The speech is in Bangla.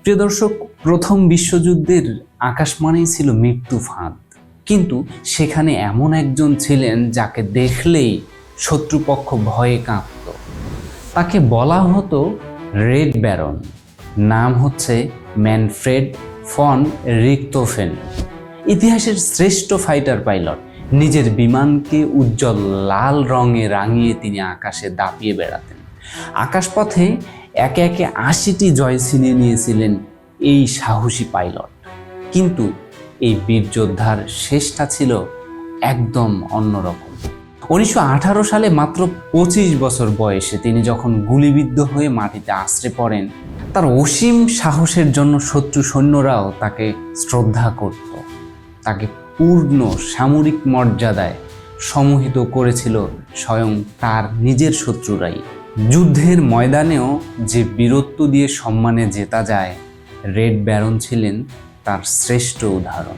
প্রিয় দর্শক, প্রথম বিশ্বযুদ্ধের আকাশ মানেই ছিল মৃত্যু ফাঁদ, কিন্তু সেখানে এমন একজন ছিলেন যাকে দেখলেই শত্রুপক্ষ ভয়ে কাঁপত। তাকে বলা হতো রেড ব্যারন। নাম হচ্ছে ম্যানফ্রেড ফন রিখতহোফেন। ইতিহাসের শ্রেষ্ঠ ফাইটার পাইলট। নিজের বিমানকে উজ্জ্বল লাল রঙে রাঙিয়ে তিনি আকাশে দাপিয়ে বেড়াতেন। আকাশপথে একে একে ৮০টি জয় ছিনিয়ে নিয়েছিলেন এই সাহসী পাইলট। কিন্তু এই বীর যোদ্ধার শেষটা ছিল একদম অন্যরকম। ১৯১৮ সালে মাত্র ২৫ বছর বয়সে তিনি যখন গুলিবিদ্ধ হয়ে মাটিতে আছড়ে পড়েন, তার অসীম সাহসের জন্য শত্রু সৈন্যরাও তাকে শ্রদ্ধা করত। তাকে পূর্ণ সামরিক মর্যাদায় সম্মোহিত করেছিল স্বয়ং তার নিজের শত্রুরাই। যুদ্ধের ময়দানেও যে বীরত্ব দিয়ে সম্মানে জেতা যায়, রেড ব্যারন ছিলেন তার শ্রেষ্ঠ উদাহরণ।